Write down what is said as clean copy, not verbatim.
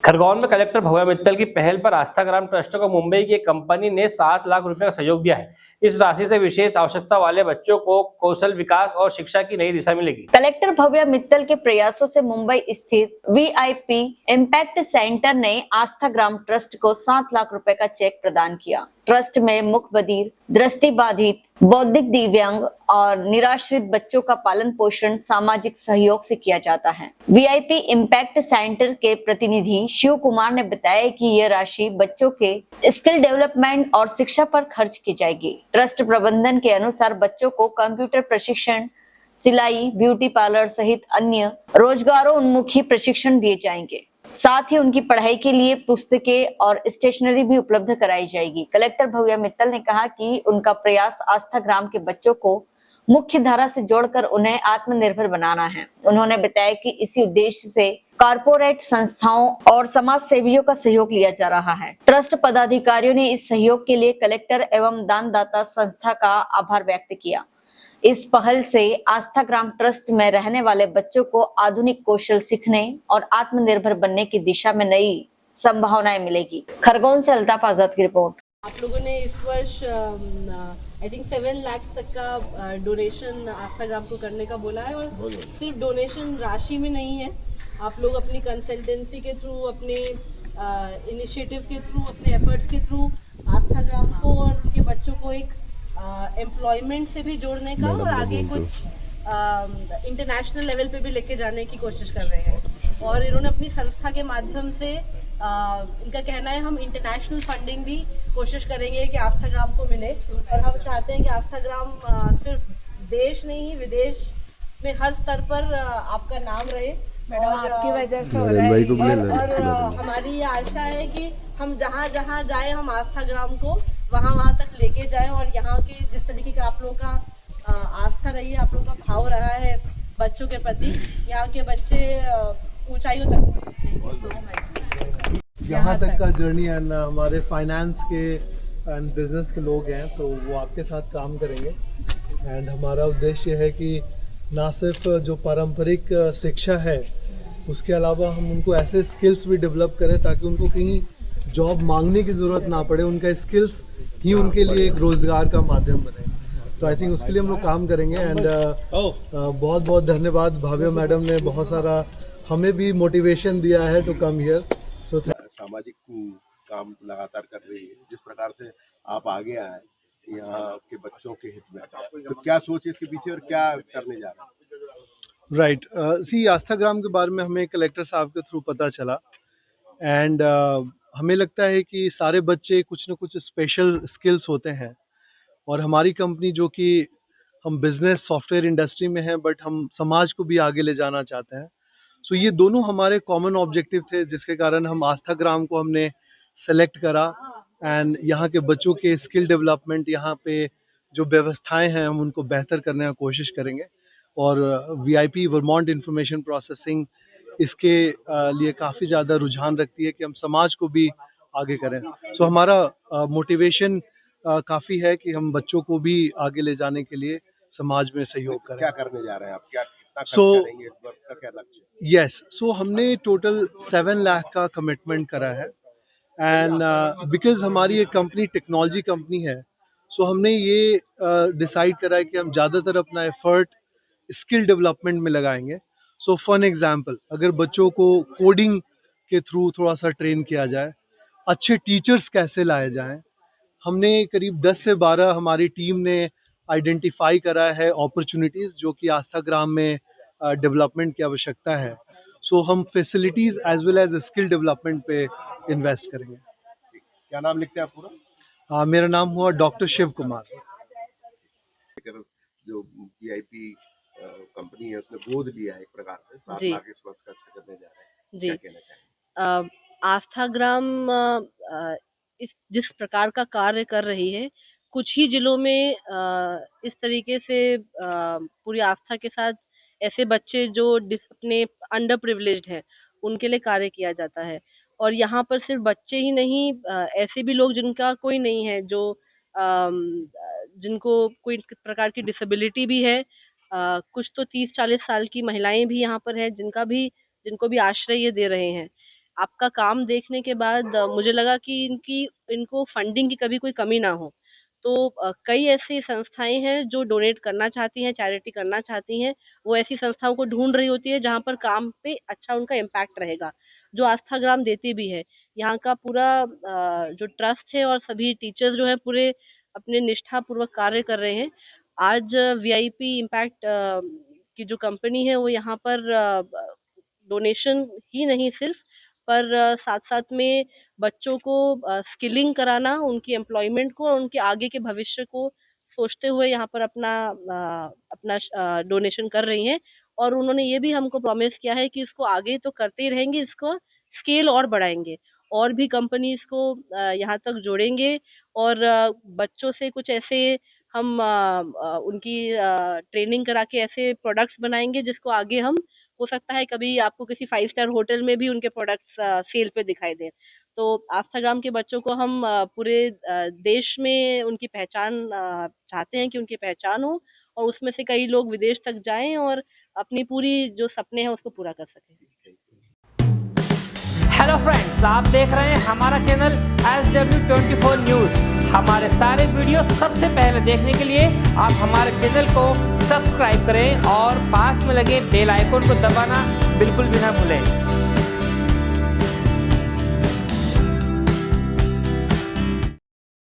खरगोन में कलेक्टर भव्या मित्तल की पहल पर आस्थाग्राम ट्रस्ट को मुंबई की एक कंपनी ने 7 लाख रुपए का सहयोग दिया है। इस राशि से विशेष आवश्यकता वाले बच्चों को कौशल विकास और शिक्षा की नई दिशा मिलेगी। कलेक्टर भव्या मित्तल के प्रयासों से मुंबई स्थित वीआईपी इम्पैक्ट सेंटर ने आस्थाग्राम ट्रस्ट को 7 लाख रुपए का चेक प्रदान किया। ट्रस्ट में मुख बधिर, दृष्टिबाधित, बौद्धिक दिव्यांग और निराश्रित बच्चों का पालन पोषण सामाजिक सहयोग से किया जाता है। वीआईपी इम्पैक्ट सेंटर के प्रतिनिधि शिव कुमार ने बताया कि यह राशि बच्चों के स्किल डेवलपमेंट और शिक्षा पर खर्च की जाएगी। ट्रस्ट प्रबंधन के अनुसार बच्चों को कंप्यूटर प्रशिक्षण, सिलाई, ब्यूटी पार्लर सहित अन्य रोजगारोन्मुखी प्रशिक्षण दिए जाएंगे। साथ ही उनकी पढ़ाई के लिए पुस्तकें और स्टेशनरी भी उपलब्ध कराई जाएगी। कलेक्टर भव्या मित्तल ने कहा कि उनका प्रयास आस्थाग्राम के बच्चों को मुख्य धारा से जोड़कर उन्हें आत्मनिर्भर बनाना है। उन्होंने बताया कि इसी उद्देश्य से कॉर्पोरेट संस्थाओं और समाज सेवियों का सहयोग लिया जा रहा है। ट्रस्ट पदाधिकारियों ने इस सहयोग के लिए कलेक्टर एवं दानदाता संस्था का आभार व्यक्त किया। इस पहल से आस्थाग्राम ट्रस्ट में रहने वाले बच्चों को आधुनिक कौशल सीखने और आत्मनिर्भर बनने की दिशा में नई संभावनाएं मिलेगी। खरगोन से अल्ताफ आजाद की रिपोर्ट। आप लोगों ने इस वर्ष आई थिंक 7 लाख तक का डोनेशन आस्थाग्राम को करने का बोला है, और सिर्फ डोनेशन राशि में नहीं है। आप लोग अपनी कंसल्टेंसी के थ्रू, अपने इनिशिएटिव के थ्रू, अपने एफर्ट्स के थ्रू आस्थाग्राम को और उनके बच्चों को एक एम्प्लॉयमेंट से भी जोड़ने का और आगे कुछ इंटरनेशनल लेवल पे भी लेके जाने की कोशिश कर रहे हैं। और इन्होंने अपनी संस्था के माध्यम से इनका कहना है हम इंटरनेशनल फंडिंग भी कोशिश करेंगे कि आस्थाग्राम को मिले, और हम चाहते हैं कि आस्थाग्राम सिर्फ देश नहीं विदेश में हर स्तर पर आपका नाम रहे। मैडम आपकी वजह से हो रहा है, और हमारी ये आशा है कि हम जहाँ जहाँ जाए हम आस्थाग्राम को वहाँ तक लेके जाएं, और यहाँ के जिस तरीके का आप लोगों का आस्था रही है, आप लोगों का भाव रहा है बच्चों के प्रति, यहाँ के बच्चे ऊंचाइयों तक। यहाँ तक का जर्नी एंड हमारे फाइनेंस के एंड बिजनेस के लोग हैं तो वो आपके साथ काम करेंगे। एंड हमारा उद्देश्य है कि ना सिर्फ जो पारंपरिक शिक्षा है उसके अलावा हम उनको ऐसे स्किल्स भी डेवलप करें ताकि उनको कहीं जॉब मांगने की ज़रूरत ना पड़े, उनका स्किल्स ही उनके लिए एक रोज़गार का माध्यम बने। तो आई थिंक उसके लिए हम लोग काम करेंगे। एंड बहुत बहुत धन्यवाद भाव्या मैडम ने बहुत सारा हमें भी मोटिवेशन दिया है टू कम हियर। सो सामाजिक काम लगातार कर रही है, जिस प्रकार से आप आगे आए यहाँ के बच्चों के हित में, तो क्या सोच है इसके पीछे और क्या करने जा रहे हैं? राइट, सी आस्थाग्राम के बारे में हमें कलेक्टर साहब के थ्रू पता चला। एंड हमें लगता है कि सारे बच्चे कुछ ना कुछ स्पेशल स्किल्स होते हैं, और हमारी कंपनी जो कि हम बिजनेस सॉफ्टवेयर इंडस्ट्री में हैं बट हम समाज को भी आगे ले जाना चाहते हैं। सो ये दोनों हमारे कॉमन ऑब्जेक्टिव थे, जिसके कारण हम आस्थाग्राम को हमने सेलेक्ट करा। एंड यहाँ के बच्चों के स्किल डेवलपमेंट, यहाँ पे जो व्यवस्थाएं हैं हम उनको बेहतर करने की कोशिश करेंगे। और वीआईपी वर्मोंट इंफॉर्मेशन प्रोसेसिंग इसके लिए काफ़ी ज़्यादा रुझान रखती है कि हम समाज को भी आगे करें। सो हमारा मोटिवेशन काफ़ी है कि हम बच्चों को भी आगे ले जाने के लिए समाज में सहयोग करें। क्या करने जा रहे हैं आप, क्या कितना खर्च So, करेंगे इस वर्ष का, क्या लक्ष्य? यस, सो हमने टोटल 7 लाख का कमिटमेंट करा है। एंड बिकॉज हमारी एक कंपनी टेक्नोलॉजी कंपनी है, सो हमने ये डिसाइड करा है कि हम ज़्यादातर अपना एफर्ट स्किल डेवलपमेंट में लगाएंगे। सो फॉर एग्जांपल, अगर बच्चों को कोडिंग के थ्रू थोड़ा सा ट्रेन किया जाए, अच्छे टीचर्स कैसे लाए जाएं, हमने करीब 10 से 12 हमारी टीम ने आइडेंटिफाई करा है अपॉर्चुनिटीज़ जो कि आस्थाग्राम में डेवलपमेंट की आवश्यकता है। सो हम facilities as well as skill development पे इन्वेस्ट करेंगे। क्या नाम लिखते हैं आप पूरा? मेरा नाम हुआ डॉक्टर शिव कुमार। जो वीआईपी कंपनी है उसने गोद लिया है एक प्रकार से, 7 जी। लाख इस वर्ष खर्च करने जा रहे हैं, जी। क्या कहना चाहेंगे? आस्थाग्राम इस जिस प्रकार का कार्य कर रही है, कुछ ही जिलों में इस तरीके से पूरी आस्था के साथ ऐसे बच्चे जो अपने अंडर प्रिविलेज्ड हैं उनके लिए कार्य किया जाता है। और यहाँ पर सिर्फ बच्चे ही नहीं, ऐसे भी लोग जिनका कोई नहीं है, जो जिनको कोई प्रकार की डिसेबिलिटी भी है, कुछ तो 30-40 साल की महिलाएं भी यहाँ पर हैं जिनको भी आश्रय ये दे रहे हैं। आपका काम देखने के बाद मुझे लगा कि इनको फंडिंग की कभी कोई कमी ना हो। तो कई ऐसी संस्थाएं हैं जो डोनेट करना चाहती हैं, चैरिटी करना चाहती हैं। वो ऐसी संस्थाओं को ढूंढ रही होती है जहाँ पर काम पे अच्छा उनका इम्पैक्ट रहेगा, जो आस्थाग्राम देती भी है। यहाँ का पूरा जो ट्रस्ट है और सभी टीचर्स जो हैं पूरे अपने निष्ठापूर्वक कार्य कर रहे हैं। आज वीआईपी इम्पैक्ट की जो कंपनी है वो यहाँ पर डोनेशन ही नहीं सिर्फ, पर साथ साथ में बच्चों को स्किलिंग कराना, उनकी एम्प्लॉयमेंट को और उनके आगे के भविष्य को सोचते हुए यहाँ पर अपना डोनेशन कर रही हैं। और उन्होंने ये भी हमको प्रॉमिस किया है कि इसको आगे तो करते ही रहेंगे, इसको स्केल और बढ़ाएंगे, और भी कंपनीज को यहाँ तक जोड़ेंगे और बच्चों से कुछ ऐसे हम उनकी ट्रेनिंग करा के ऐसे प्रोडक्ट्स बनाएंगे जिसको आगे हम, हो सकता है कभी आपको किसी 5 स्टार होटल में भी उनके प्रोडक्ट्स सेल पे दिखाई दें। तो आस्थाग्राम के बच्चों को हम पूरे देश में उनकी पहचान चाहते हैं कि उनकी पहचान हो और उसमें से कई लोग विदेश तक जाएं और अपनी पूरी जो सपने हैं उसको पूरा कर सकें। हेलो फ्रेंड्स, आप देख रहे हैं हमारा चैनल SW24 न्यूज। हमारे सारे वीडियो सबसे पहले देखने के लिए आप हमारे चैनल को सब्सक्राइब करें और पास में लगे बेल आइकन को दबाना बिल्कुल भी ना भूलें।